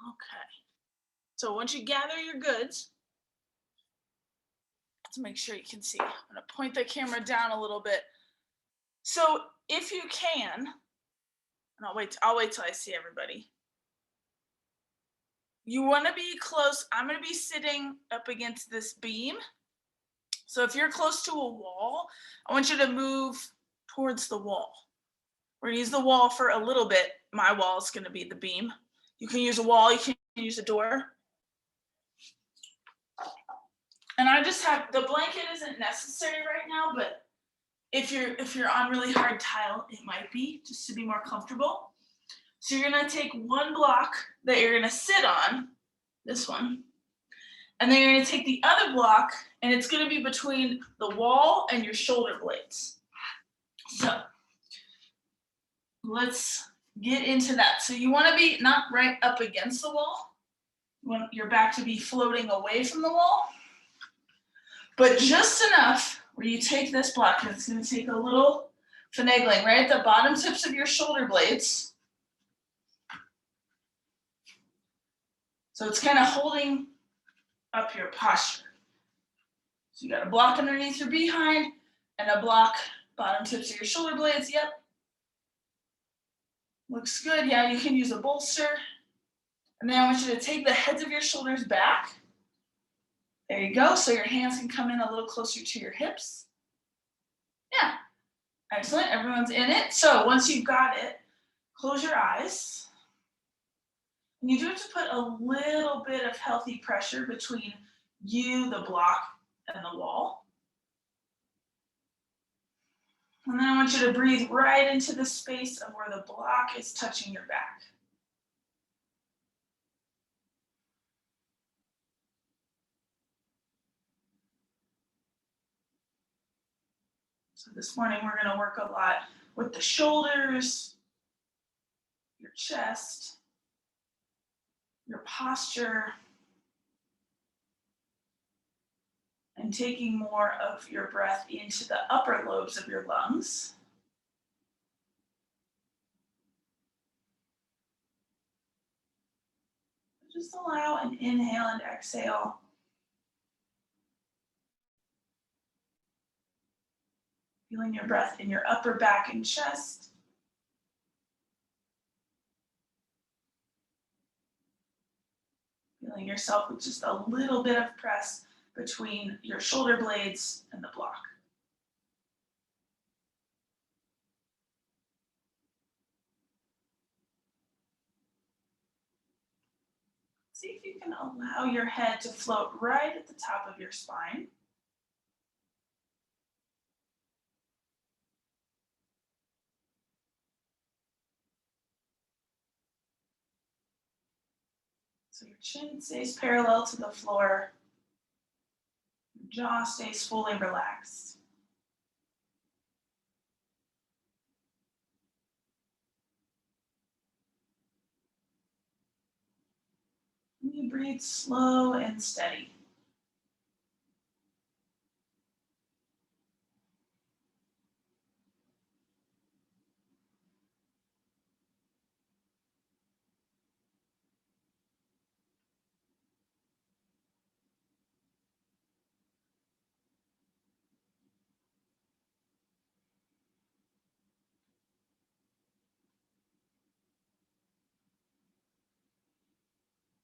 Okay. So once you gather your goods, let's make sure you can see. I'm going to point the camera down a little bit. So if you can, and I'll wait till I see everybody. You want to be close. I'm going to be sitting up against this beam. So if you're close to a wall, I want you to move towards the wall. We're going to use the wall for a little bit. My wall is going to be the beam. You can use a wall, you can use a door. And I just have, the blanket isn't necessary right now, but if you're on really hard tile, it might be, just to be more comfortable. So you're gonna take one block that you're gonna sit on, this one, and then you're gonna take the other block, and it's gonna be between the wall and your shoulder blades. So let's get into that. So you wanna be not right up against the wall. You want your back to be floating away from the wall, but just enough where you take this block, and it's gonna take a little finagling right at the bottom tips of your shoulder blades. So it's kind of holding up your posture. So you got a block underneath your behind and a block bottom tips of your shoulder blades. Yep. Looks good. Yeah, you can use a bolster. And then I want you to take the heads of your shoulders back. There you go. So your hands can come in a little closer to your hips. Yeah. Excellent. Everyone's in it. So once you've got it, close your eyes. And you do have to put a little bit of healthy pressure between you, the block, and the wall. And then I want you to breathe right into the space of where the block is touching your back. So this morning we're going to work a lot with the shoulders, your chest, your posture, and taking more of your breath into the upper lobes of your lungs. Just allow an inhale and exhale. Feeling your breath in your upper back and chest. Feeling yourself with just a little bit of press between your shoulder blades and the block. See if you can allow your head to float right at the top of your spine. So your chin stays parallel to the floor. Your jaw stays fully relaxed. And you breathe slow and steady.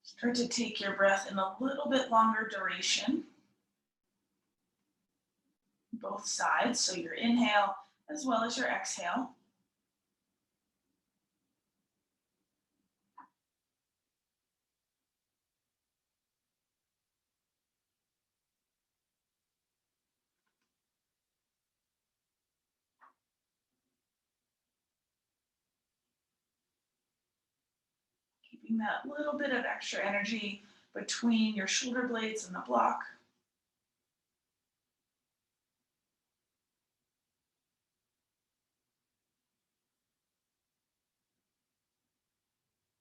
Start to take your breath in a little bit longer duration. Both sides, so your inhale as well as your exhale. Keeping that little bit of extra energy between your shoulder blades and the block.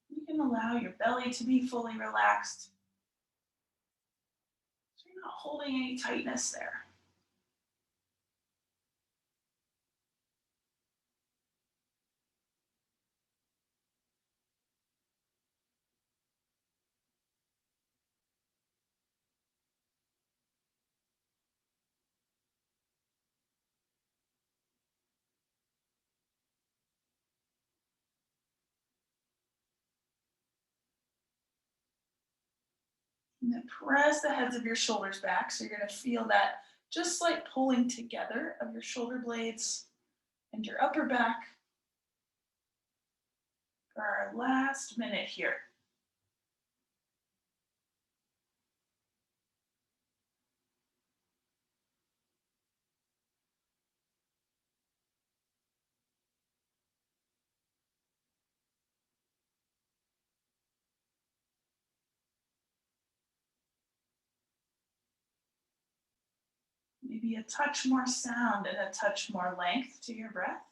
You can allow your belly to be fully relaxed. So you're not holding any tightness there. And then press the heads of your shoulders back. So you're going to feel that just like pulling together of your shoulder blades and your upper back for our last minute here. Maybe a touch more sound and a touch more length to your breath.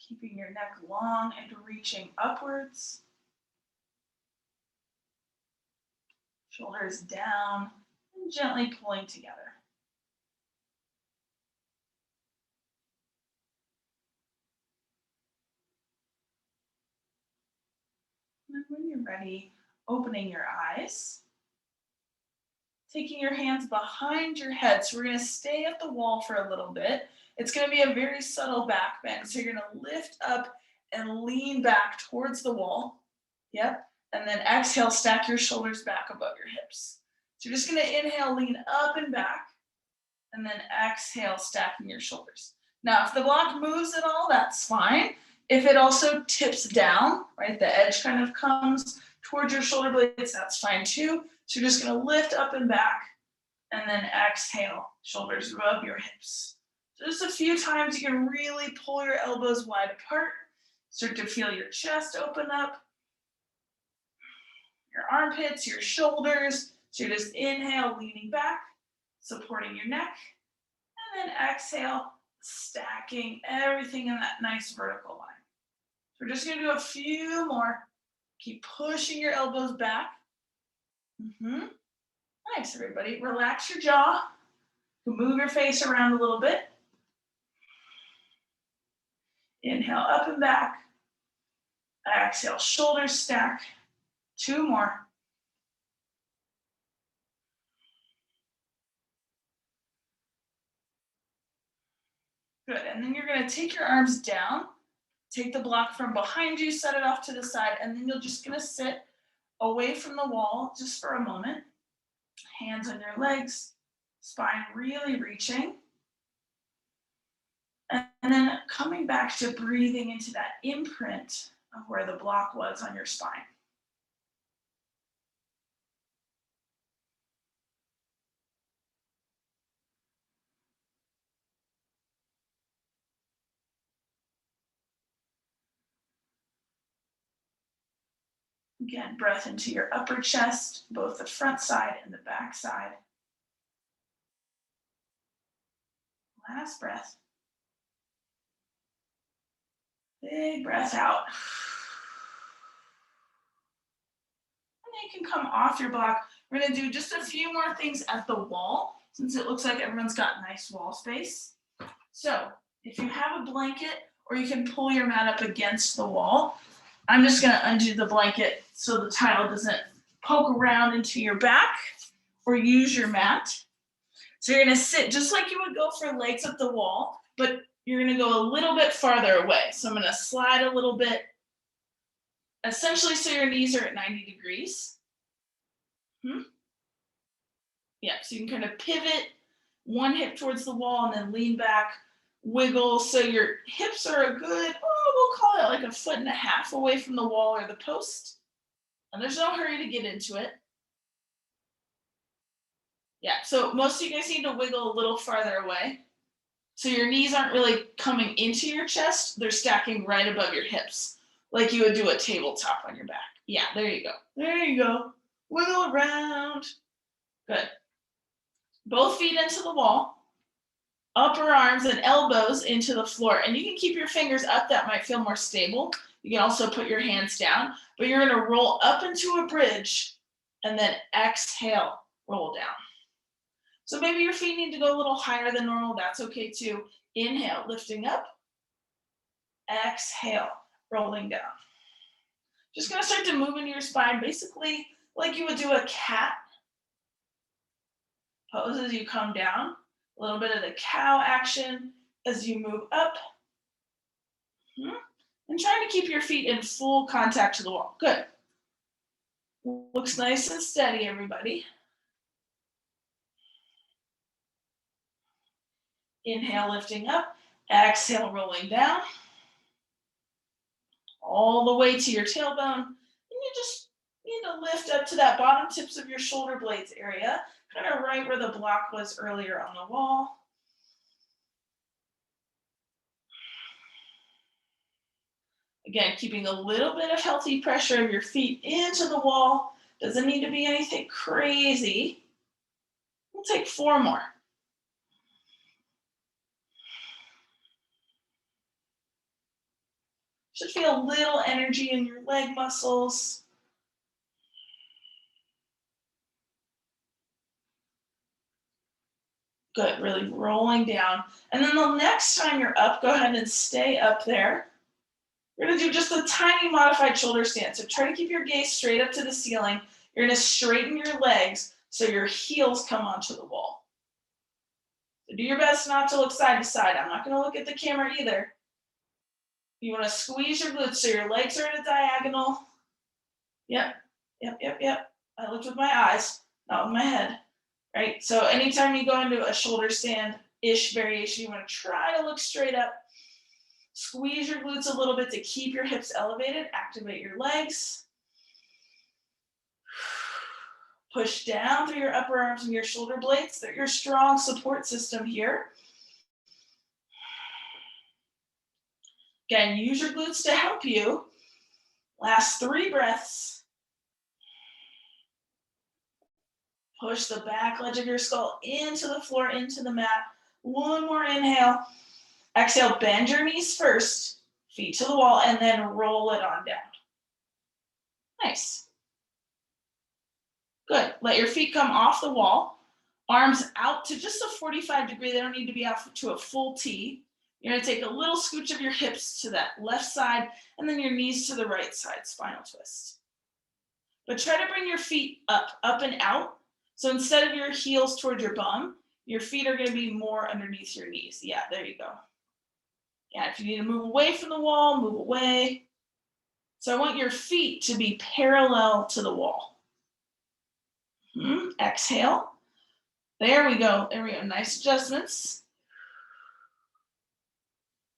Keeping your neck long and reaching upwards. Shoulders down and gently pulling together. And when you're ready, opening your eyes. Taking your hands behind your head. So we're going to stay at the wall for a little bit. It's going to be a very subtle back bend. So you're going to lift up and lean back towards the wall. Yep. And then exhale, stack your shoulders back above your hips. So you're just going to inhale, lean up and back. And then exhale, stacking your shoulders. Now, if the block moves at all, that's fine. If it also tips down, right, the edge kind of comes towards your shoulder blades, that's fine too. So you're just going to lift up and back and then exhale, shoulders above your hips. So just a few times you can really pull your elbows wide apart. Start to feel your chest open up, your armpits, your shoulders. So you're just inhale, leaning back, supporting your neck, and then exhale, stacking everything in that nice vertical line. So we're just going to do a few more. Keep pushing your elbows back. Nice, everybody. Relax your jaw. Move your face around a little bit. Inhale up and back. Exhale, shoulders stack. 2 more. Good, and then you're going to take your arms down. Take the block from behind you, set it off to the side, and then you're just going to sit away from the wall just for a moment. Hands on your legs, spine really reaching. And then coming back to breathing into that imprint of where the block was on your spine. Again, breath into your upper chest, both the front side and the back side. Last breath. Big breath out. And then you can come off your block. We're going to do just a few more things at the wall, since it looks like everyone's got nice wall space. So if you have a blanket, or you can pull your mat up against the wall, I'm just going to undo the blanket so the tile doesn't poke around into your back, or use your mat. So you're going to sit just like you would go for legs at the wall, but you're going to go a little bit farther away. So I'm going to slide a little bit, essentially so your knees are at 90 degrees. Yeah, so you can kind of pivot one hip towards the wall and then lean back, wiggle. So your hips are a good, we'll call it like 1.5 feet away from the wall or the post. And there's no hurry to get into it. Yeah, so most of you guys need to wiggle a little farther away. So your knees aren't really coming into your chest, they're stacking right above your hips, like you would do a tabletop on your back. Yeah, there you go. There you go. Wiggle around. Good. Both feet into the wall, upper arms and elbows into the floor. And you can keep your fingers up, that might feel more stable. You can also put your hands down, but you're gonna roll up into a bridge and then exhale, roll down. So maybe your feet need to go a little higher than normal. That's okay too. Inhale, lifting up. Exhale, rolling down. Just gonna start to move into your spine, basically like you would do a cat pose as you come down. A little bit of the cow action as you move up. And trying to keep your feet in full contact to the wall. Good. Looks nice and steady, everybody. Inhale, lifting up. Exhale, rolling down. All the way to your tailbone. And you just need to lift up to that bottom tips of your shoulder blades area, kind of right where the block was earlier on the wall. Again, keeping a little bit of healthy pressure of your feet into the wall. Doesn't need to be anything crazy. We'll take 4 more. Should feel a little energy in your leg muscles. Good, really rolling down. And then the next time you're up, go ahead and stay up there. We're gonna do just a tiny modified shoulder stand. So try to keep your gaze straight up to the ceiling. You're gonna straighten your legs so your heels come onto the wall. So do your best not to look side to side. I'm not gonna look at the camera either. You wanna squeeze your glutes so your legs are at a diagonal. Yep. I looked with my eyes, not with my head, right? So anytime you go into a shoulder stand-ish variation, you wanna try to look straight up. Squeeze your glutes a little bit to keep your hips elevated. Activate your legs. Push down through your upper arms and your shoulder blades. They're your strong support system here. Again, use your glutes to help you. Last 3 breaths. Push the back ledge of your skull into the floor, into the mat. 1 more inhale. Exhale, bend your knees first, feet to the wall, and then roll it on down. Nice. Good. Let your feet come off the wall, arms out to just a 45-degree. They don't need to be out to a full T. You're gonna take a little scooch of your hips to that left side, and then your knees to the right side, spinal twist. But try to bring your feet up and out. So instead of your heels towards your bum, your feet are gonna be more underneath your knees. Yeah, there you go. Yeah, if you need to move away from the wall, move away. So I want your feet to be parallel to the wall. Exhale. There we go. Nice adjustments.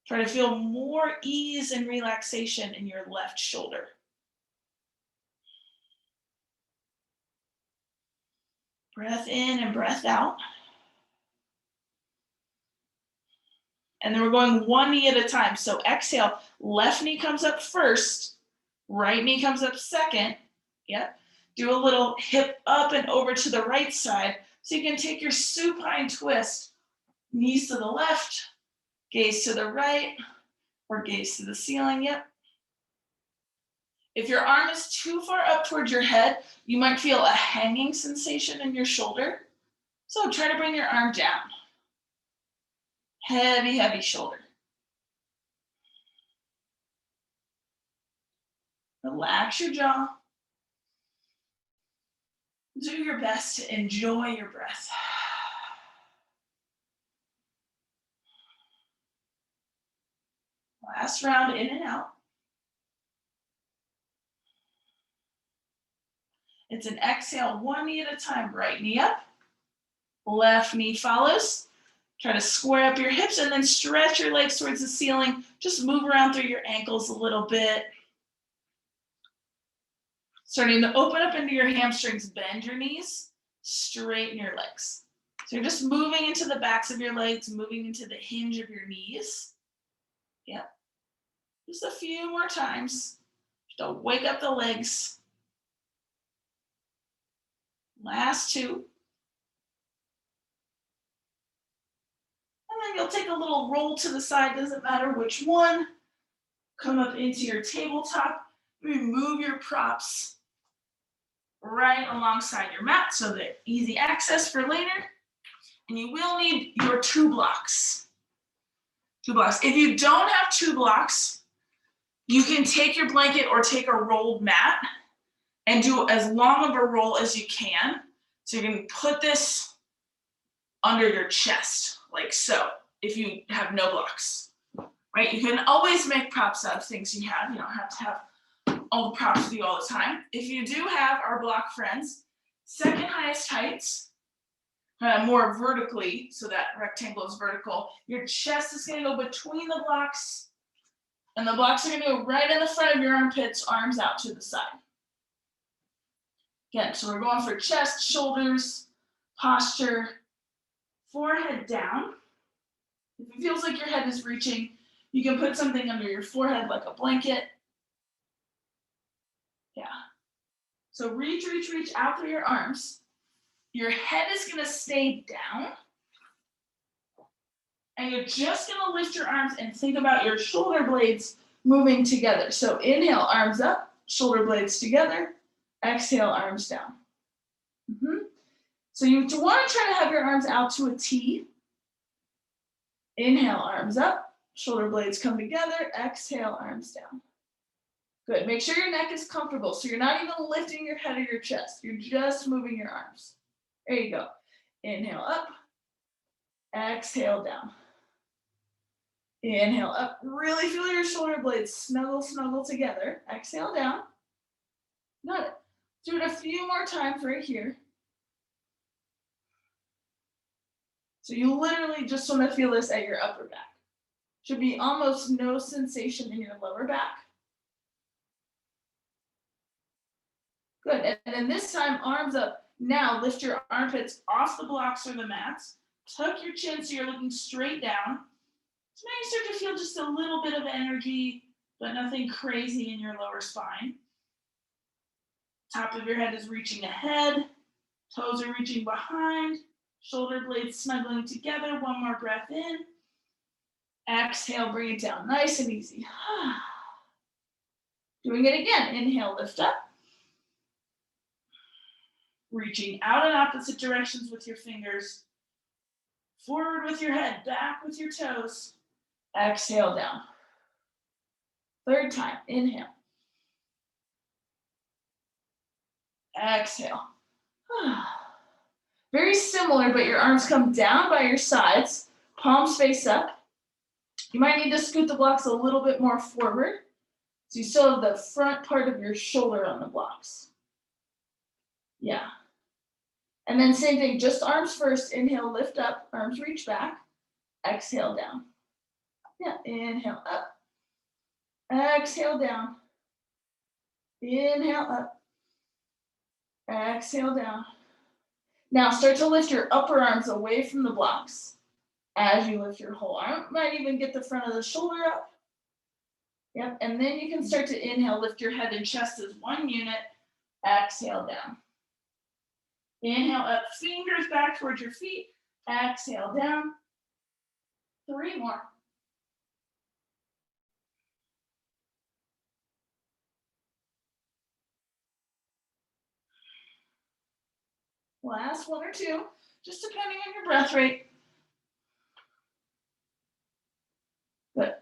Try to feel more ease and relaxation in your left shoulder. Breath in and breath out. And then we're going 1 knee at a time. So exhale, left knee comes up first, right knee comes up second. Yep. Do a little hip up and over to the right side. So you can take your supine twist, knees to the left, gaze to the right, or gaze to the ceiling. Yep. If your arm is too far up towards your head, you might feel a hanging sensation in your shoulder. So try to bring your arm down. Heavy, heavy shoulder. Relax your jaw. Do your best to enjoy your breath. Last round, in and out. It's an exhale, 1 knee at a time. Right knee up, left knee follows. Try to square up your hips and then stretch your legs towards the ceiling. Just move around through your ankles a little bit. Starting to open up into your hamstrings, bend your knees, straighten your legs. So you're just moving into the backs of your legs, moving into the hinge of your knees. Yep. Just a few more times. Don't wake up the legs. Last 2. And then you'll take a little roll to the side, doesn't matter which one. Come up into your tabletop. Remove your props. right alongside your mat so that easy access for later. And you will need your 2 blocks. 2 blocks. If you don't have 2 blocks, you can take your blanket or take a rolled mat and do as long of a roll as you can. So you can put this under your chest, like so, if you have no blocks, right? You can always make props out of things you have. You don't have to have all the props with you all the time. If you do have our block friends, second highest heights, more vertically, so that rectangle is vertical. Your chest is gonna go between the blocks, and the blocks are gonna go right in the front of your armpits, arms out to the side. Again, so we're going for chest, shoulders, posture, forehead down. If it feels like your head is reaching, you can put something under your forehead like a blanket. Yeah. So reach out through your arms. Your head is gonna stay down. And you're just gonna lift your arms and think about your shoulder blades moving together. So inhale, arms up, shoulder blades together. Exhale, arms down. So you want to try to have your arms out to a T. Inhale, arms up, shoulder blades come together. Exhale, arms down. Good. Make sure your neck is comfortable. So you're not even lifting your head or your chest. You're just moving your arms. There you go. Inhale up. Exhale down. Inhale up. Really feel your shoulder blades snuggle together. Exhale down. Got it. Do it a few more times right here. So you literally just want to feel this at your upper back. Should be almost no sensation in your lower back. Good. And then this time, arms up. Now lift your armpits off the blocks or the mats. Tuck your chin so you're looking straight down. So now you start to feel just a little bit of energy, but nothing crazy in your lower spine. Top of your head is reaching ahead. Toes are reaching behind. Shoulder blades snuggling together. One more breath in. Exhale, bring it down nice and easy. Doing it again. Inhale, lift up. Reaching out in opposite directions with your fingers. Forward with your head, back with your toes. Exhale down. Third time, inhale. Exhale. Very similar, but your arms come down by your sides, palms face up. You might need to scoot the blocks a little bit more forward, so you still have the front part of your shoulder on the blocks. Yeah. And then same thing, just arms first. Inhale, lift up, arms reach back. Exhale down. Yeah, inhale up. Exhale down. Inhale up. Exhale down. Now start to lift your upper arms away from the blocks as you lift your whole arm. Might even get the front of the shoulder up. Yep, and then you can start to inhale, lift your head and chest as one unit. Exhale down. Inhale up, fingers back towards your feet. Exhale down. 3 more. Last 1 or 2, just depending on your breath rate. Good. And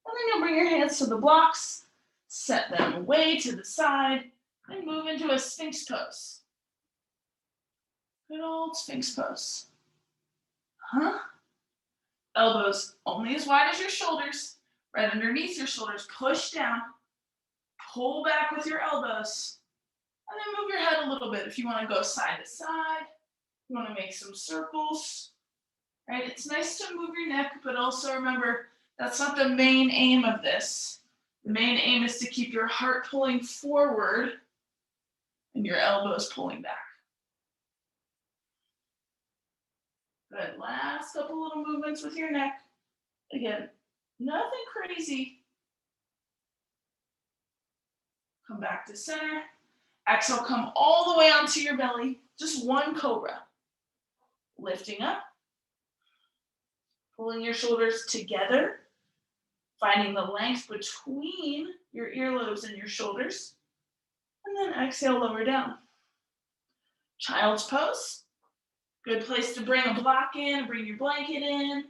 then you'll bring your hands to the blocks, set them away to the side, and move into a Sphinx pose. Good old Sphinx pose. Elbows only as wide as your shoulders, right underneath your shoulders. Push down, pull back with your elbows, and then move your head a little bit if you want to go side to side. You want to make some circles, right? It's nice to move your neck, but also remember that's not the main aim of this. The main aim is to keep your heart pulling forward and your elbows pulling back. Good. Last couple little movements with your neck. Again, nothing crazy. Come back to center. Exhale, come all the way onto your belly. Just one cobra. Lifting up. Pulling your shoulders together. Finding the length between your earlobes and your shoulders. And then exhale, lower down. Child's pose. Good place to bring a block in, bring your blanket in,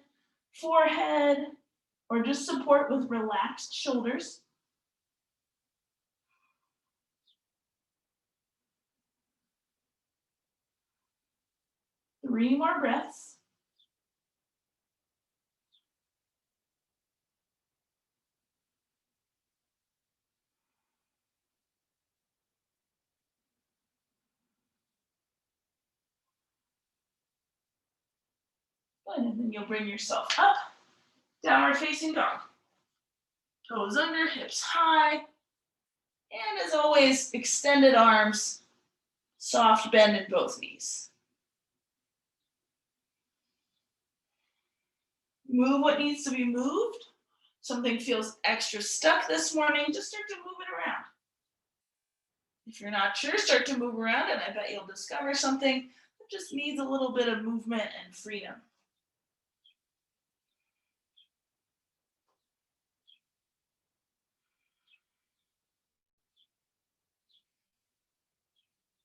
forehead, or just support with relaxed shoulders. Three more breaths. Good, and then you'll bring yourself up, downward facing dog. Toes under, hips high, and as always, extended arms, soft bend in both knees. Move what needs to be moved. Something feels extra stuck this morning, just start to move it around. If you're not sure, start to move around, and I bet you'll discover something that just needs a little bit of movement and freedom.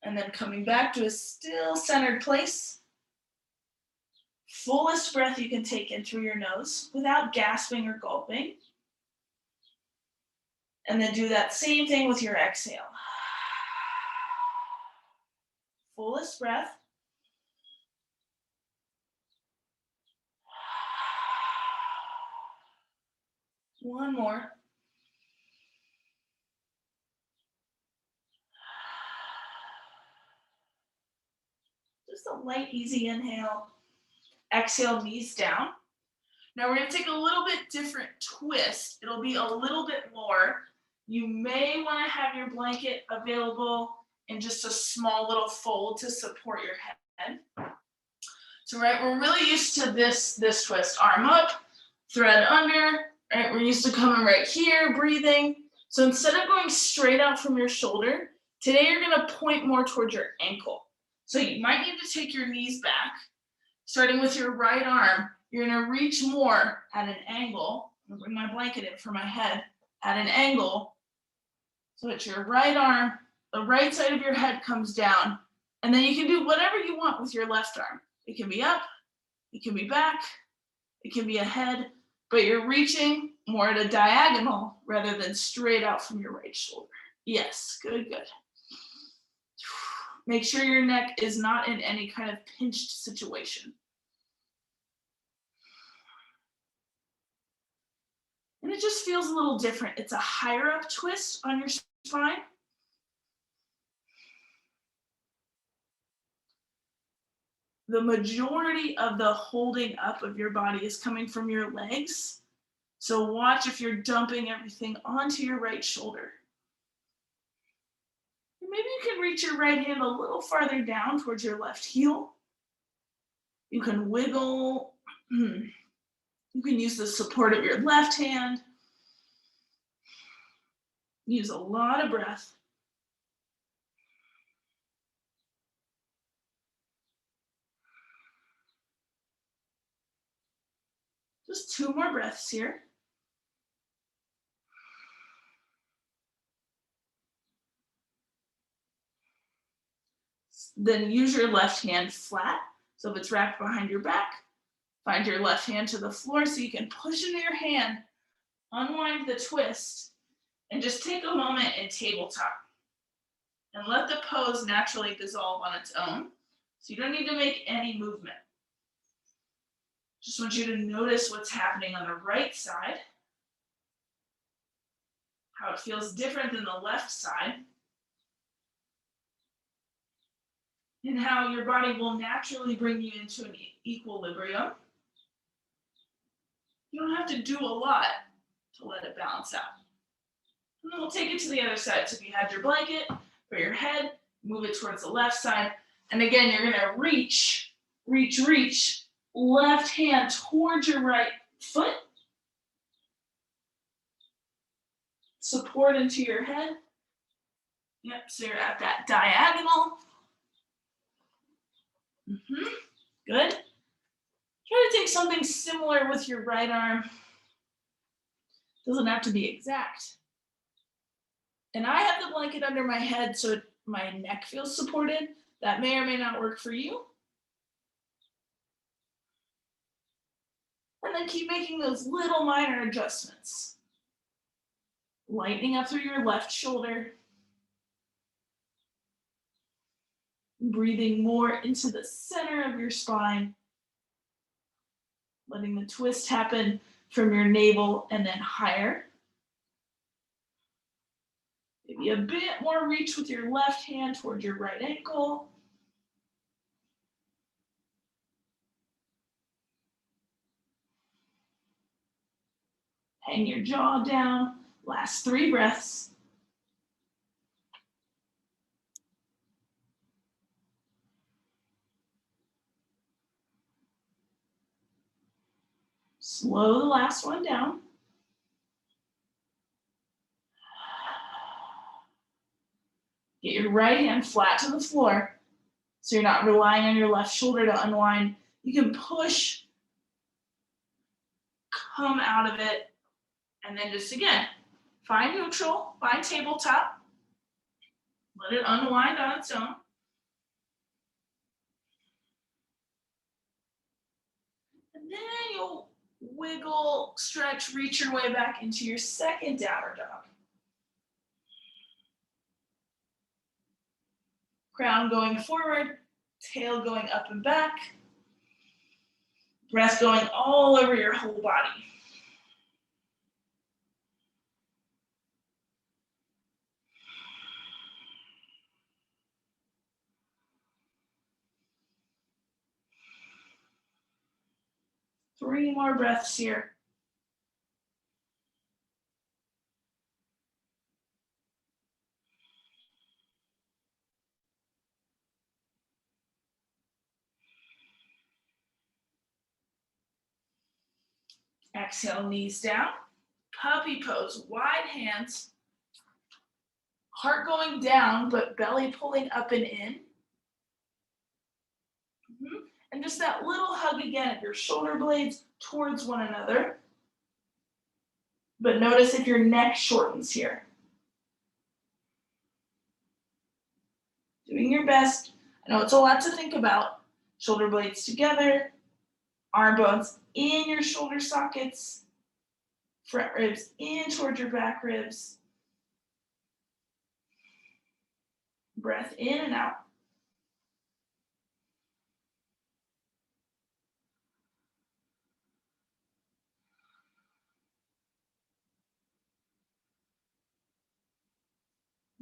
And then coming back to a still centered place. Fullest breath you can take in through your nose without gasping or gulping. And then do that same thing with your exhale. Fullest breath. One more. Just a light, easy inhale. Exhale, knees down. Now we're going to take a little bit different twist. It'll be a little bit more. You may want to have your blanket available in just a small little fold to support your head. So right, we're really used to this twist. Arm up, thread under, right? We're used to coming right here, breathing. So instead of going straight out from your shoulder, today you're going to point more towards your ankle. So you might need to take your knees back. Starting with your right arm, you're going to reach more at an angle. I'm going to bring my blanket in for my head at an angle. So that your right arm, the right side of your head comes down. And then you can do whatever you want with your left arm. It can be up, it can be back, it can be ahead, but you're reaching more at a diagonal rather than straight out from your right shoulder. Yes, good, good. Make sure your neck is not in any kind of pinched situation. And it just feels a little different. It's a higher up twist on your spine. The majority of the holding up of your body is coming from your legs. So watch if you're dumping everything onto your right shoulder. Maybe you can reach your right hand a little farther down towards your left heel. You can wiggle. You can use the support of your left hand. Use a lot of breath. Just 2 more breaths here. Then use your left hand flat. So if it's wrapped behind your back, find your left hand to the floor so you can push into your hand, unwind the twist, and just take a moment in tabletop. And let the pose naturally dissolve on its own. So you don't need to make any movement. Just want you to notice what's happening on the right side, how it feels different than the left side, and how your body will naturally bring you into an equilibrium. You don't have to do a lot to let it balance out. And then we'll take it to the other side. So if you had your blanket for your head, move it towards the left side. And again, you're gonna reach, left hand towards your right foot. Support into your head. Yep, so you're at that diagonal. Good. Try to take something similar with your right arm. Doesn't have to be exact. And I have the blanket under my head so my neck feels supported. That may or may not work for you. And then keep making those little minor adjustments. Lightening up through your left shoulder. Breathing more into the center of your spine. Letting the twist happen from your navel and then higher. Maybe a bit more reach with your left hand towards your right ankle. Hang your jaw down. Last 3 breaths. Slow the last one down. Get your right hand flat to the floor so you're not relying on your left shoulder to unwind. You can push, come out of it, and then just again, find neutral, find tabletop. Let it unwind on its own. And then you'll wiggle, stretch, reach your way back into your second downward dog. Crown going forward, tail going up and back. Breath going all over your whole body. Three more breaths here. Exhale, knees down. Puppy pose, wide hands. Heart going down, but belly pulling up and in. And just that little hug again of your shoulder blades towards one another. But notice if your neck shortens here. Doing your best. I know it's a lot to think about. Shoulder blades together. Arm bones in your shoulder sockets. Front ribs in towards your back ribs. Breath in and out.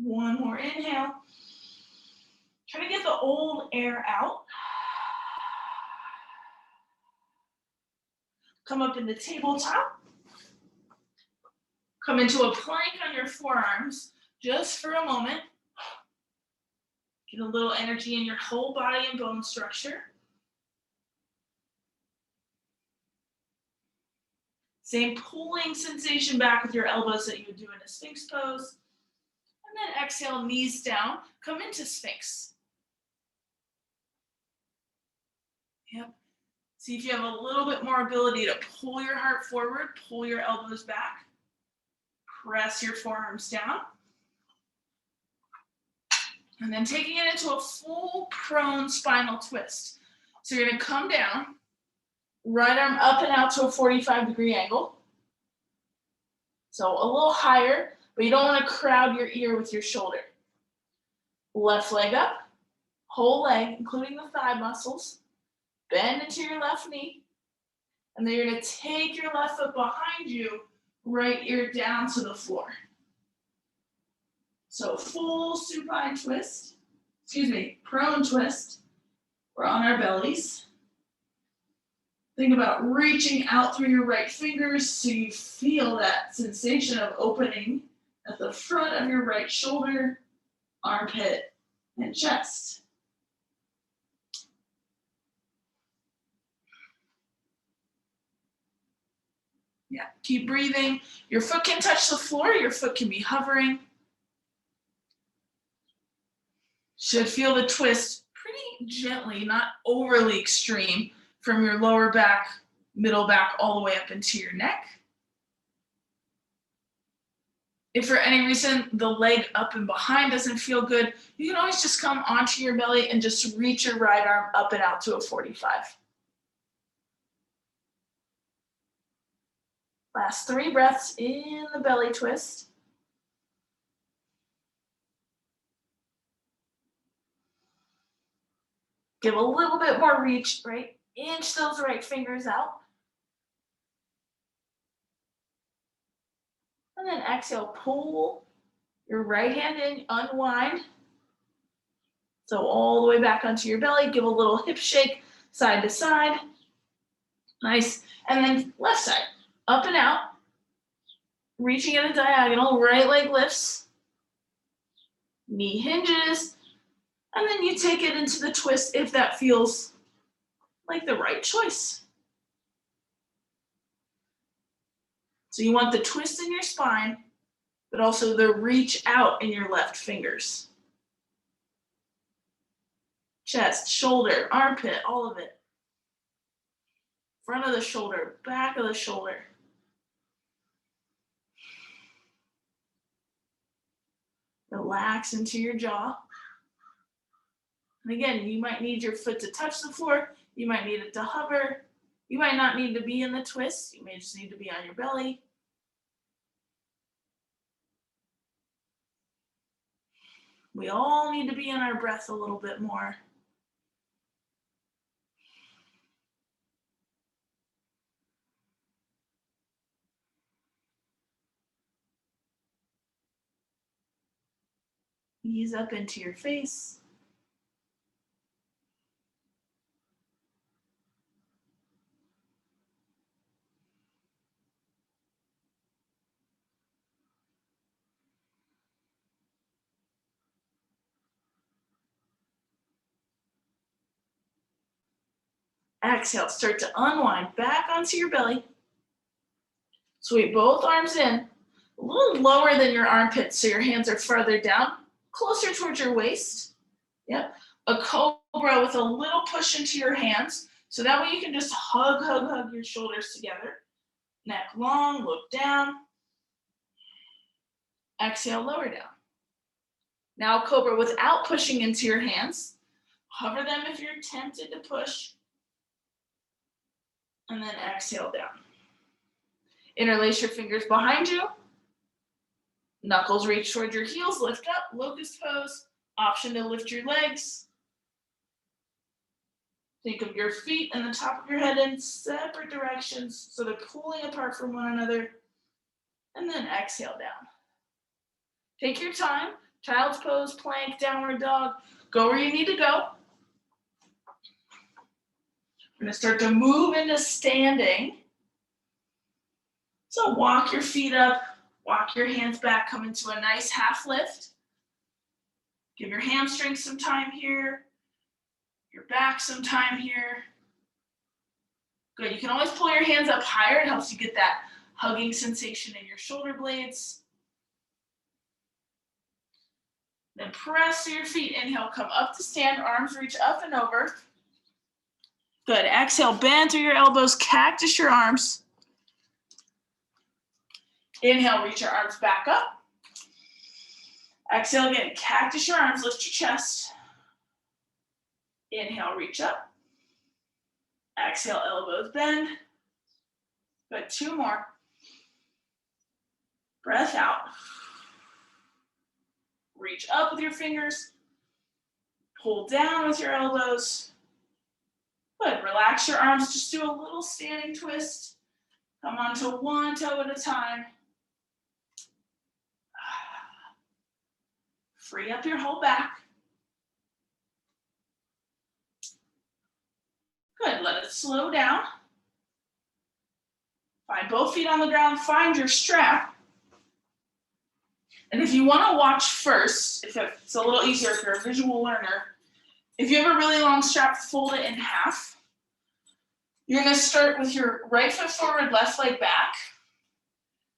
One more inhale. Try to get the old air out. Come up into tabletop. Come into a plank on your forearms just for a moment. Get a little energy in your whole body and bone structure. Same pulling sensation back with your elbows that you would do in a Sphinx pose. And then exhale, knees down. Come into Sphinx. Yep. See if you have a little bit more ability to pull your heart forward, pull your elbows back. Press your forearms down. And then taking it into a full prone spinal twist. So you're going to come down, right arm up and out to a 45-degree angle. So a little higher, but you don't want to crowd your ear with your shoulder. Left leg up, whole leg, including the thigh muscles. Bend into your left knee. And then you're going to take your left foot behind you, right ear down to the floor. So full supine twist, prone twist. We're on our bellies. Think about reaching out through your right fingers so you feel that sensation of opening at the front of your right shoulder, armpit, and chest. Yeah, keep breathing. Your foot can touch the floor, your foot can be hovering. Should feel the twist pretty gently, not overly extreme, from your lower back, middle back, all the way up into your neck. If for any reason the leg up and behind doesn't feel good, you can always just come onto your belly and just reach your right arm up and out to a 45. Last 3 breaths in the belly twist. Give a little bit more reach, right? Inch those right fingers out. And then exhale, pull your right hand in, unwind. So all the way back onto your belly, give a little hip shake, side to side. Nice. And then left side, up and out. Reaching at a diagonal, right leg lifts. Knee hinges. And then you take it into the twist if that feels like the right choice. So you want the twist in your spine, but also the reach out in your left fingers. Chest, shoulder, armpit, all of it. Front of the shoulder, back of the shoulder. Relax into your jaw. And again, you might need your foot to touch the floor. You might need it to hover. You might not need to be in the twist. You may just need to be on your belly. We all need to be in our breath a little bit more. Ease up into your face. Exhale, start to unwind back onto your belly. Sweep both arms in, a little lower than your armpits so your hands are further down, closer towards your waist. Yep. A cobra with a little push into your hands, so that way you can just hug your shoulders together. Neck long, look down. Exhale, lower down. Now cobra without pushing into your hands. Hover them if you're tempted to push. And then exhale down. Interlace your fingers behind you. Knuckles reach toward your heels, lift up, locust pose. Option to lift your legs. Think of your feet and the top of your head in separate directions, so they're pulling apart from one another. And then exhale down. Take your time. Child's pose, plank, downward dog. Go where you need to go. We're going to start to move into standing. So walk your feet up, walk your hands back, come into a nice half lift. Give your hamstrings some time here, your back some time here. Good, you can always pull your hands up higher. It helps you get that hugging sensation in your shoulder blades. Then press through your feet. Inhale, come up to stand, arms reach up and over. Good, exhale, bend through your elbows, cactus your arms. Inhale, reach your arms back up. Exhale again, cactus your arms, lift your chest. Inhale, reach up. Exhale, elbows bend. Good, 2 more. Breath out. Reach up with your fingers. Pull down with your elbows. Good, relax your arms, just do a little standing twist. Come onto one toe at a time. Free up your whole back. Good, let it slow down. Find both feet on the ground, find your strap. And if you want to watch first, if it's a little easier if you're a visual learner, if you have a really long strap, fold it in half. You're going to start with your right foot forward, left leg back.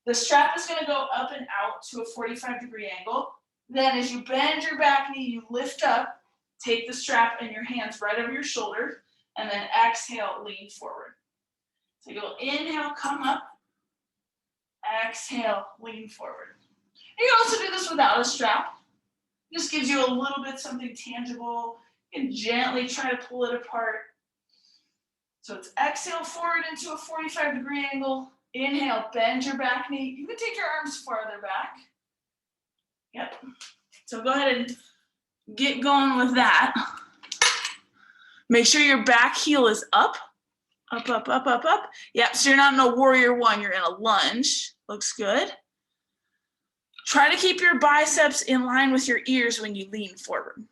The strap is going to go up and out to a 45-degree angle. Then as you bend your back knee, you lift up, take the strap in your hands right over your shoulder, and then exhale, lean forward. So you'll inhale, come up, exhale, lean forward. You can also do this without a strap. It just gives you a little bit something tangible. You can gently try to pull it apart. So it's exhale forward into a 45-degree angle. Inhale, bend your back knee. You can take your arms farther back. Yep. So go ahead and get going with that. Make sure your back heel is up. Up, up, up, up, up. Yep, so you're not in a warrior one, you're in a lunge. Looks good. Try to keep your biceps in line with your ears when you lean forward.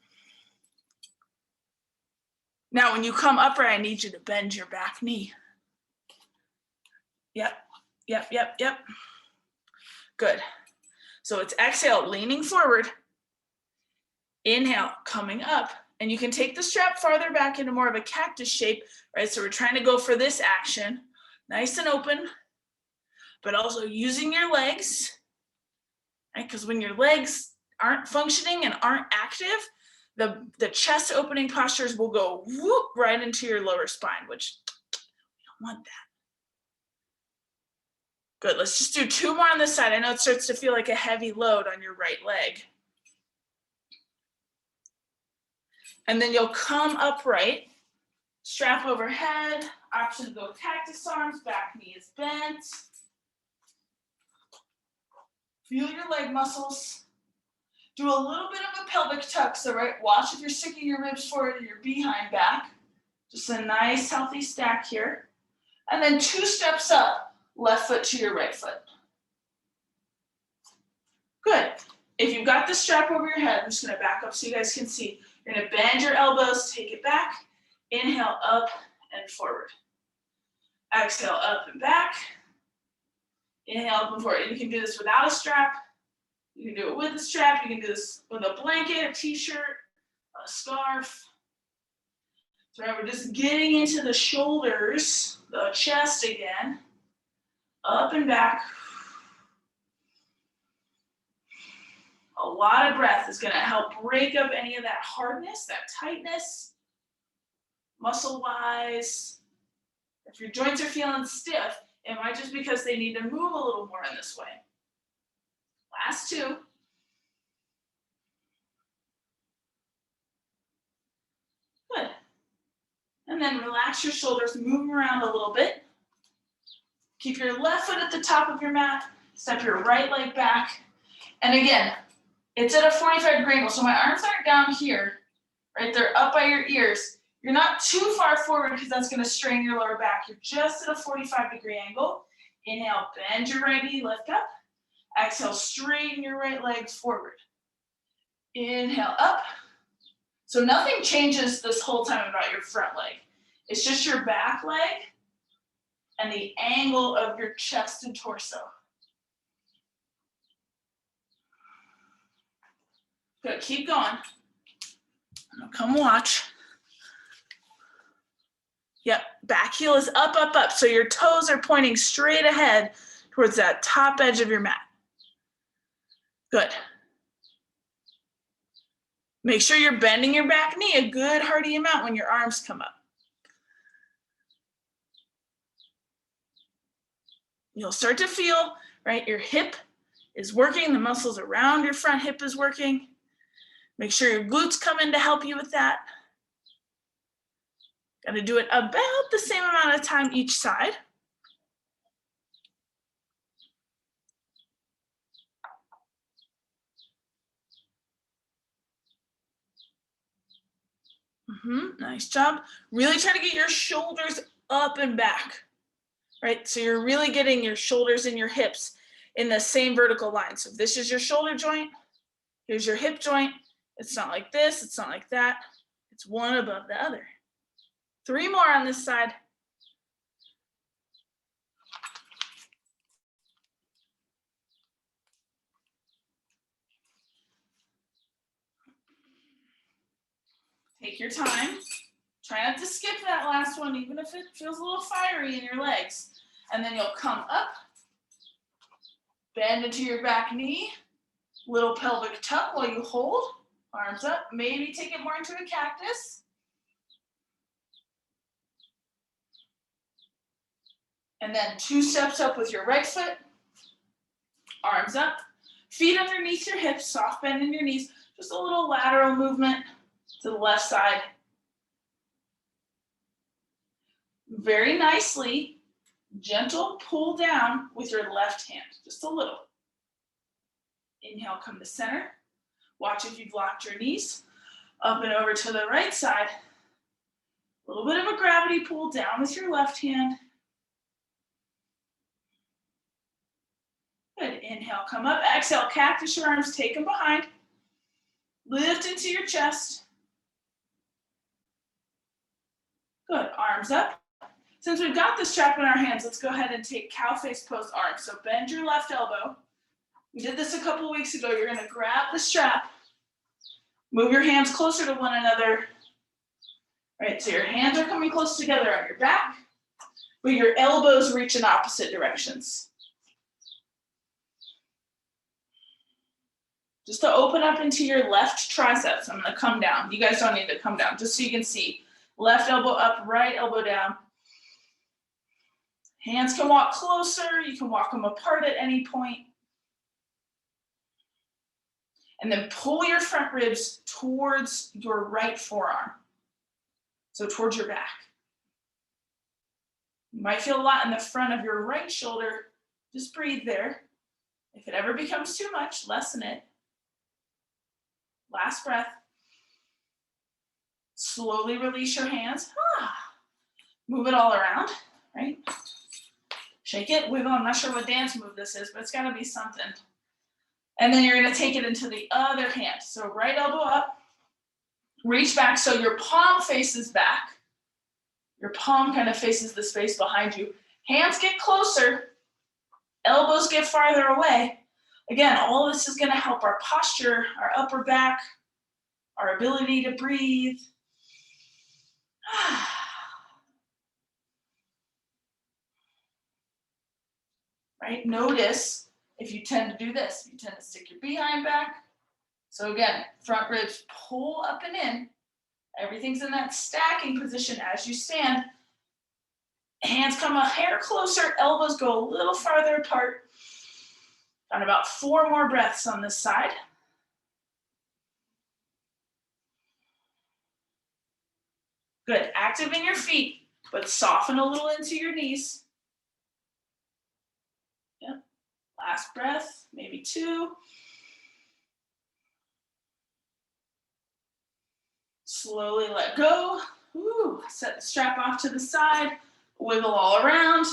Now, when you come upright, I need you to bend your back knee. Yep, yep, yep, yep. Good. So it's exhale, leaning forward. Inhale, coming up. And you can take the strap farther back into more of a cactus shape, right? So we're trying to go for this action, nice and open, but also using your legs, right? Because when your legs aren't functioning and aren't active, the chest opening postures will go whoop right into your lower spine, which we don't want that. Good, let's just do 2 more on this side. I know it starts to feel like a heavy load on your right leg. And then you'll come upright, strap overhead, option to go cactus arms, back knee is bent. Feel your leg muscles. Do a little bit of a pelvic tuck, so right, watch if you're sticking your ribs forward and your behind back. Just a nice healthy stack here. And then 2 steps up, left foot to your right foot. Good. If you've got the strap over your head, I'm just gonna back up so you guys can see. You're gonna bend your elbows, take it back. Inhale, up and forward. Exhale, up and back. Inhale, up and forward. And you can do this without a strap. You can do it with a strap. You can do this with a blanket, a t-shirt, a scarf. So remember, just getting into the shoulders, the chest again. Up and back. A lot of breath is going to help break up any of that hardness, that tightness, muscle-wise. If your joints are feeling stiff, it might just be because they need to move a little more in this way. Last 2. Good. And then relax your shoulders, move them around a little bit. Keep your left foot at the top of your mat, step your right leg back. And again, it's at a 45-degree angle, so my arms aren't down here, right? They're up by your ears. You're not too far forward because that's going to strain your lower back. You're just at a 45-degree angle. Inhale, bend your right knee, lift up. Exhale, straighten your right legs forward. Inhale, up. So nothing changes this whole time about your front leg. It's just your back leg and the angle of your chest and torso. Good, keep going. Now come watch. Yep, back heel is up, up, up. So your toes are pointing straight ahead towards that top edge of your mat. Good. Make sure you're bending your back knee a good hearty amount when your arms come up. You'll start to feel, right, your hip is working, the muscles around your front hip is working. Make sure your glutes come in to help you with that. Got to do it about the same amount of time each side. Nice job. Really try to get your shoulders up and back, right? So you're really getting your shoulders and your hips in the same vertical line. So if this is your shoulder joint, here's your hip joint. It's not like this, it's not like that. It's one above the other. 3 more on this side. Take your time. Try not to skip that last one, even if it feels a little fiery in your legs. And then you'll come up, bend into your back knee, little pelvic tuck while you hold, arms up, maybe take it more into a cactus. And then 2 steps up with your right foot, arms up, Feet underneath your hips, soft bend in your knees, just a little lateral movement to the left side. Very nicely, gentle pull down with your left hand, just a little. Inhale, come to center. Watch if you've locked your knees. Up and over to the right side. A little bit of a gravity pull down with your left hand. Good. Inhale, come up. Exhale, cactus your arms, take them behind. Lift into your chest. Good. Arms up. Since we've got the strap in our hands, let's go ahead and take cow face pose arms. So bend your left elbow. We did this a couple weeks ago. You're going to grab the strap. Move your hands closer to one another. Right, so your hands are coming close together on your back, but your elbows reach in opposite directions. Just to open up into your left triceps, I'm going to come down. You guys don't need to come down, just so you can see. Left elbow up, right elbow down. Hands can walk closer. You can walk them apart at any point. And then pull your front ribs towards your right forearm. So towards your back. You might feel a lot in the front of your right shoulder. Just breathe there. If it ever becomes too much, lessen it. Last breath. Slowly release your hands. Move it all around, right? Shake it, wiggle. I'm not sure what dance move this is, but it's got to be something. And then you're going to take it into the other hand. So right elbow up. Reach back so your palm faces back. Your palm kind of faces the space behind you. Hands get closer. Elbows get farther away. Again, all of this is going to help our posture, our upper back, our ability to breathe. Right? Notice if you tend to do this. You tend to stick your behind back. So again, front ribs pull up and in. Everything's in that stacking position as you stand. Hands come a hair closer, elbows go a little farther apart. Got about 4 more breaths on this side. Good, active in your feet, but soften a little into your knees. Yep, last breath, maybe 2. Slowly let go. Ooh, set the strap off to the side, wiggle all around.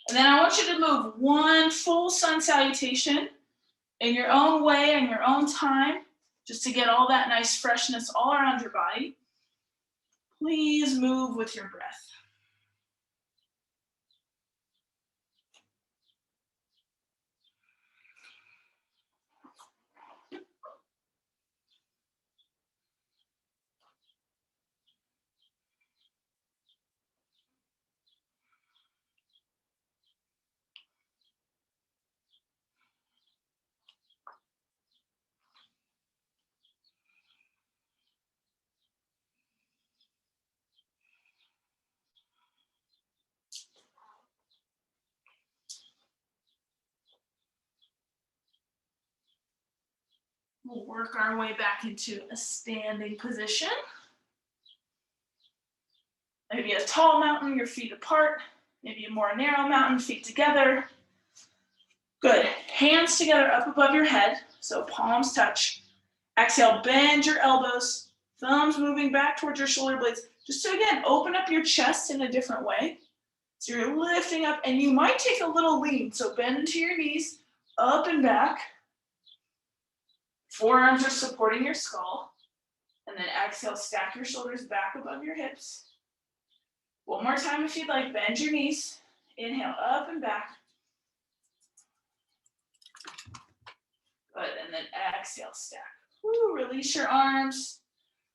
And then I want you to move 1 full sun salutation in your own way and your own time, just to get all that nice freshness all around your body. Please move with your breath. We'll work our way back into a standing position. Maybe a tall mountain, your feet apart. Maybe a more narrow mountain, feet together. Good. Hands together up above your head, so palms touch. Exhale, bend your elbows, thumbs moving back towards your shoulder blades. Just to, again, open up your chest in a different way. So you're lifting up, and you might take a little lean. So bend into your knees, up and back. Forearms are supporting your skull. And then exhale, stack your shoulders back above your hips. One more time if you'd like, bend your knees. Inhale, up and back. Good, and then exhale, stack. Woo, release your arms.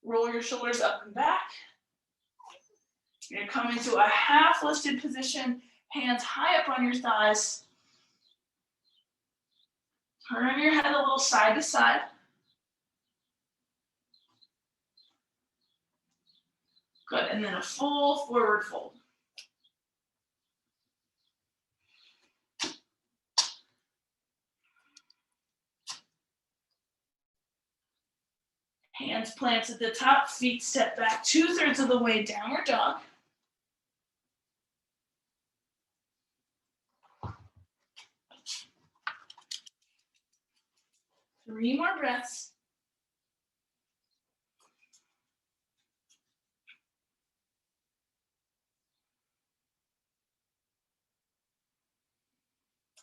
Roll your shoulders up and back. You're gonna come into a half lifted position, hands high up on your thighs. Turn your head a little side to side. Good, and then a full forward fold. Hands planted at the top, feet step back 2/3 of the way, downward dog. Three more breaths.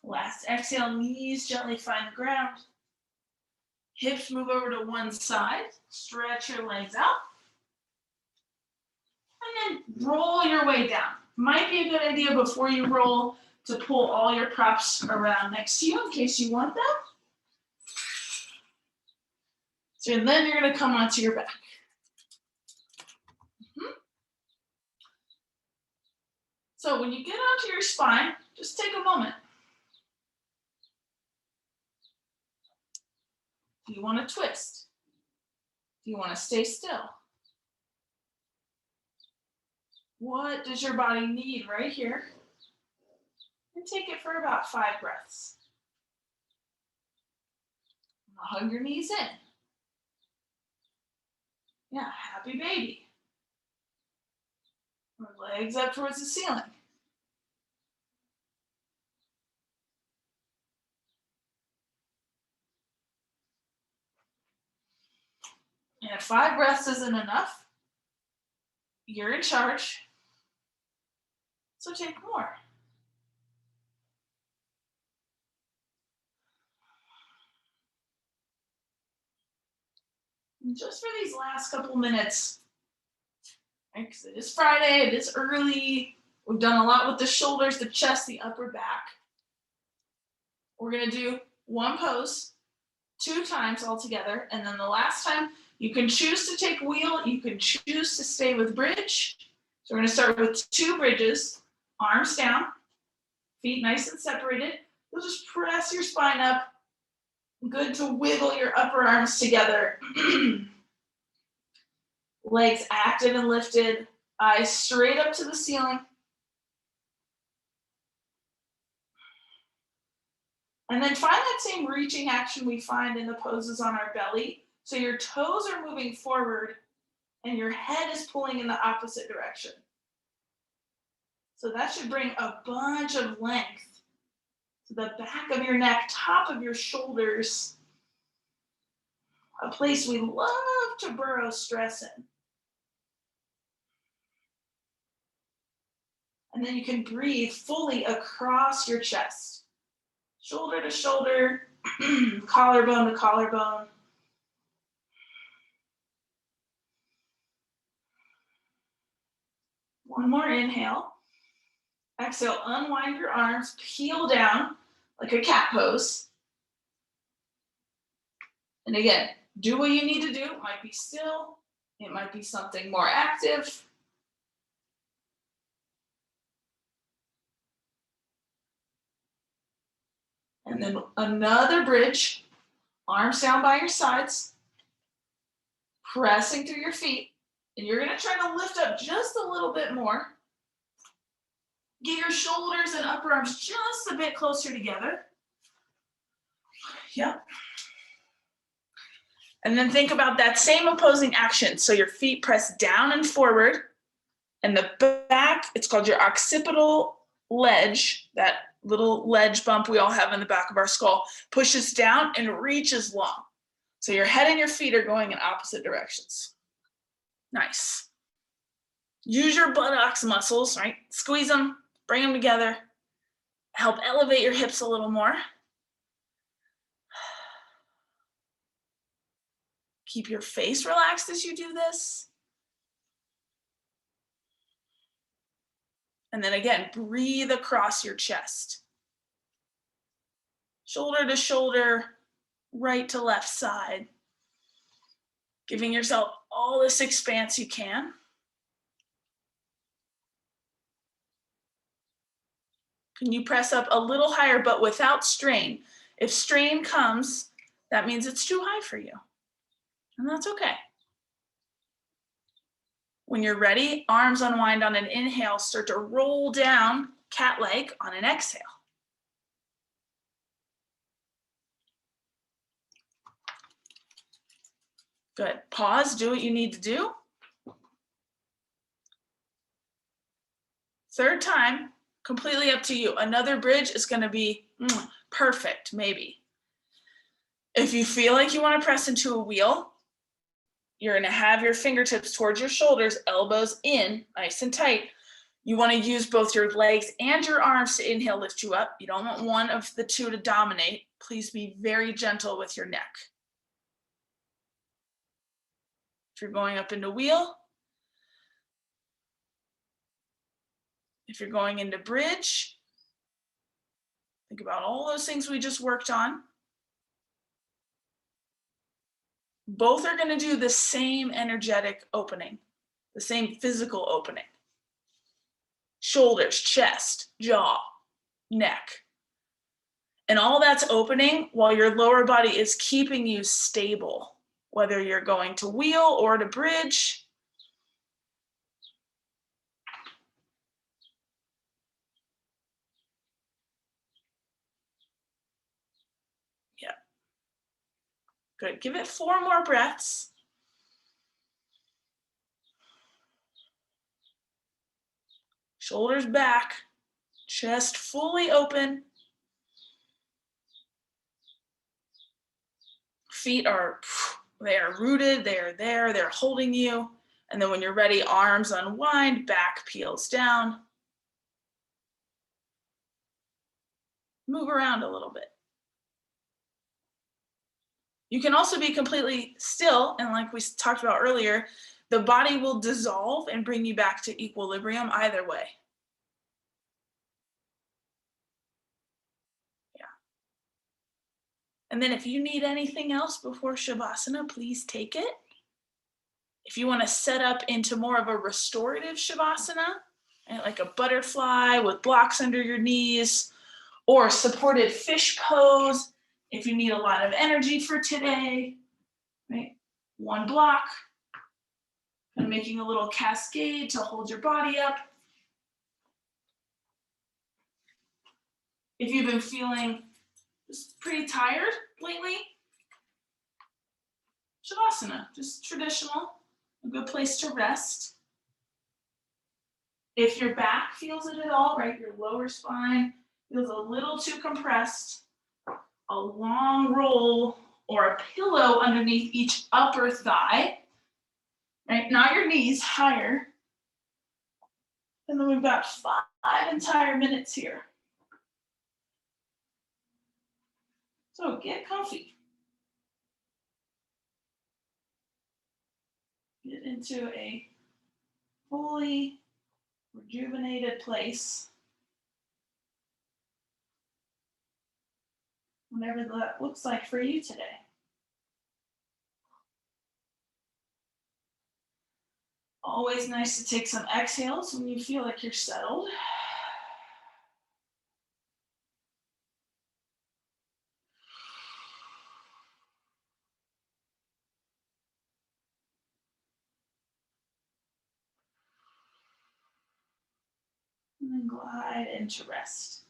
Last exhale, knees gently find the ground. Hips move over to one side. Stretch your legs out. And then roll your way down. Might be a good idea before you roll to pull all your props around next to you in case you want them. So then you're going to come onto your back. So when you get onto your spine, just take a moment. Do you want to twist? Do you want to stay still? What does your body need right here? And take it for about 5 breaths. Now hug your knees in. Yeah, happy baby. Or legs up towards the ceiling. And if 5 breaths isn't enough, you're in charge. So take more. And just for these last couple minutes, because it is Friday, it is early, we've done a lot with the shoulders, the chest, the upper back. We're going to do one pose 2 times all together, and then the last time you can choose to take wheel, you can choose to stay with bridge. So we're going to start with 2 bridges, arms down, feet nice and separated. You'll just press your spine up. Good to wiggle your upper arms together. Legs active and lifted, eyes straight up to the ceiling. And then find that same reaching action we find in the poses on our belly. So your toes are moving forward and your head is pulling in the opposite direction. So that should bring a bunch of length to the back of your neck, top of your shoulders, a place we love to burrow stress in. And then you can breathe fully across your chest. Shoulder to shoulder, collarbone to collarbone. One more inhale. Exhale, unwind your arms, peel down like a cat pose. And again, do what you need to do. It might be still, it might be something more active. And then another bridge, arms down by your sides, pressing through your feet. And you're going to try to lift up just a little bit more. Get your shoulders and upper arms just a bit closer together. Yep. And then think about that same opposing action. So your feet press down and forward, and the back, it's called your occipital ledge, that little ledge bump we all have in the back of our skull, pushes down and reaches long. So your head and your feet are going in opposite directions. Nice. Use your buttocks muscles, right? Squeeze them, bring them together. Help elevate your hips a little more. Keep your face relaxed as you do this. And then again, breathe across your chest. Shoulder to shoulder, right to left side. Giving yourself all this expanse you can. Can you press up a little higher, but without strain? If strain comes, that means it's too high for you. And that's okay. When you're ready, arms unwind on an inhale, start to roll down cat-like on an exhale. Good. Pause, do what you need to do. Third time, completely up to you. Another bridge is gonna be perfect, maybe. If you feel like you wanna press into a wheel, you're gonna have your fingertips towards your shoulders, elbows in, nice and tight. You wanna use both your legs and your arms to inhale, lift you up. You don't want one of the two to dominate. Please be very gentle with your neck. If you're going up into wheel, if you're going into bridge, think about all those things we just worked on. Both are going to do the same energetic opening, the same physical opening. Shoulders, chest, jaw, neck. And all that's opening while your lower body is keeping you stable, whether you're going to wheel or to bridge. Yeah. Good. Give it 4 more breaths. Shoulders back, chest fully open. Feet are, they are rooted, they are there, they're holding you. And then when you're ready, arms unwind, back peels down. Move around a little bit. You can also be completely still, and like we talked about earlier, the body will dissolve and bring you back to equilibrium either way. Yeah. And then if you need anything else before Shavasana, please take it. If you want to set up into more of a restorative Shavasana, right, like a butterfly with blocks under your knees, or supported fish pose, if you need a lot of energy for today, right? 1 block, and making a little cascade to hold your body up. If you've been feeling just pretty tired lately, Shavasana, just traditional, a good place to rest. If your back feels it at all, right, your lower spine feels a little too compressed, a long roll or a pillow underneath each upper thigh, right, not your knees, higher. And then we've got 5 entire minutes here. So get comfy. Get into a fully rejuvenated place. Whatever that looks like for you today. Always nice to take some exhales when you feel like you're settled. And then glide into rest.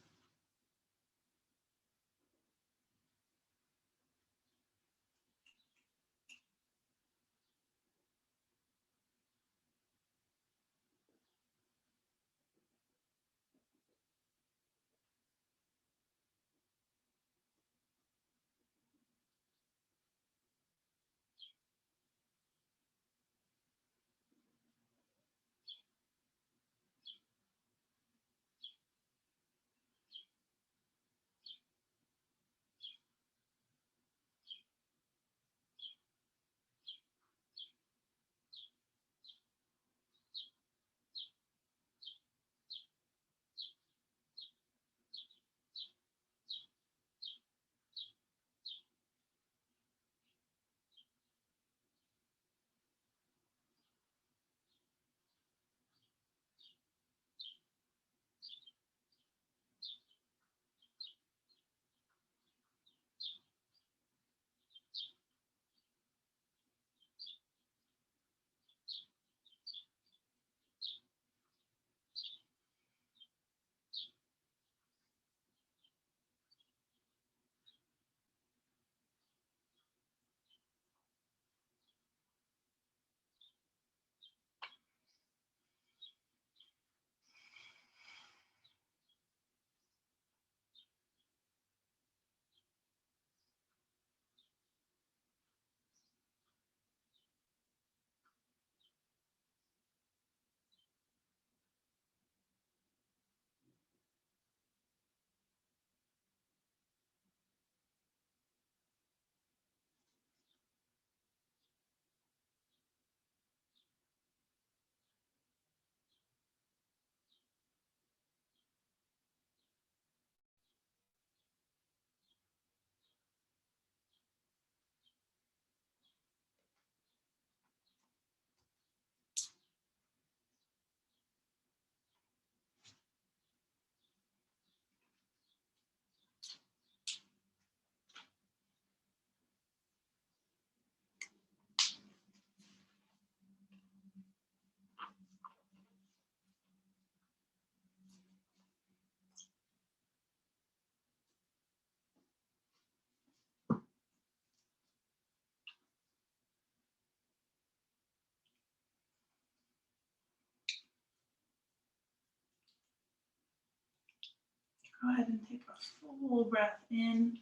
Go ahead and take a full breath in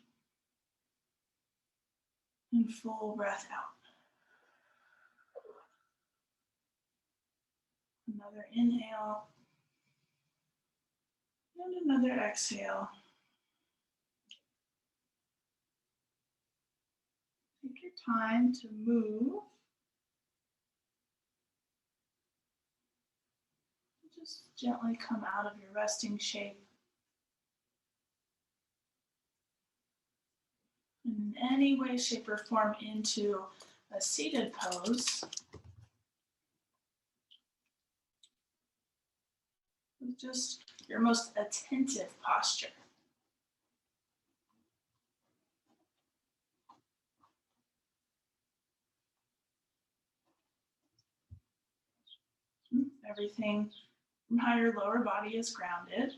and full breath out. Another inhale and another exhale. Take your time to move. Just gently come out of your resting shape. In any way, shape, or form into a seated pose. With just your most attentive posture. Everything from how your lower body is grounded.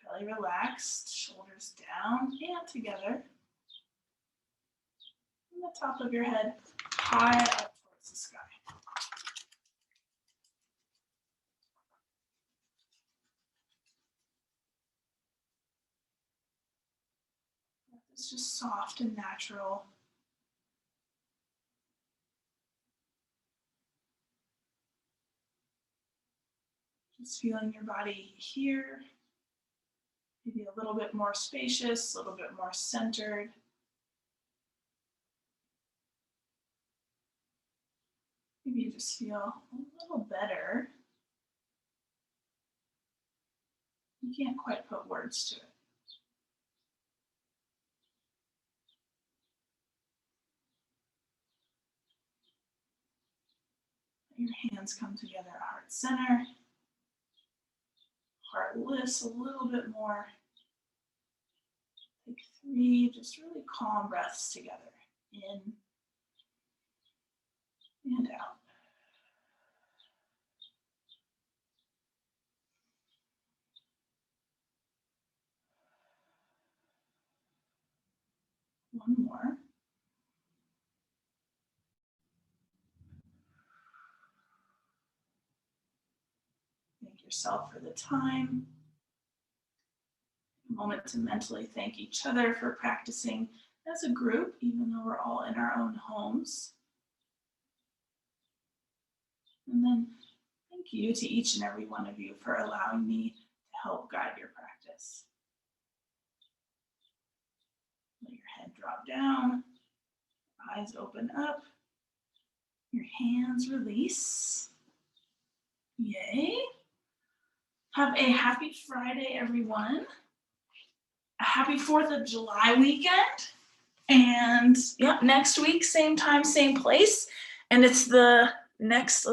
Belly relaxed, shoulders down and together. And the top of your head high up towards the sky. It's just soft and natural. Just feeling your body here. Maybe a little bit more spacious, a little bit more centered. Maybe you just feel a little better. You can't quite put words to it. Your hands come together at heart center. Heart lifts a little bit more. Take 3 just really calm breaths together. In and out. One more. Thank yourself for the time. A moment to mentally thank each other for practicing as a group, even though we're all in our own homes. And then thank you to each and every one of you for allowing me to help guide your practice. Let your head drop down, eyes open up, your hands release. Yay. Have a happy Friday, everyone. A happy 4th of July weekend. And yeah, next week, same time, same place. And it's the next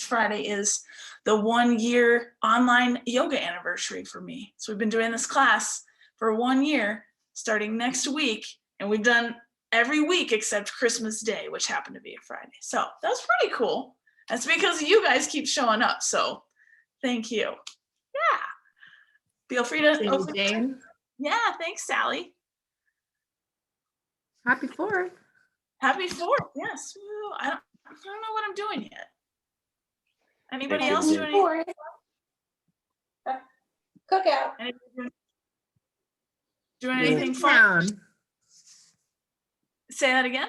Friday is the 1-year online yoga anniversary for me. So we've been doing this class for 1 year, starting next week. And we've done every week except Christmas Day, which happened to be a Friday. So that's pretty cool. That's because you guys keep showing up. So thank you. Yeah. Feel free to open. Jane. Yeah, thanks, Sally. Happy 4th. Happy 4th, yes. Woo. I don't know what I'm doing yet. Anybody Happy else doing anything? 4th. Cookout. Doing anything fun? Down. Say that again?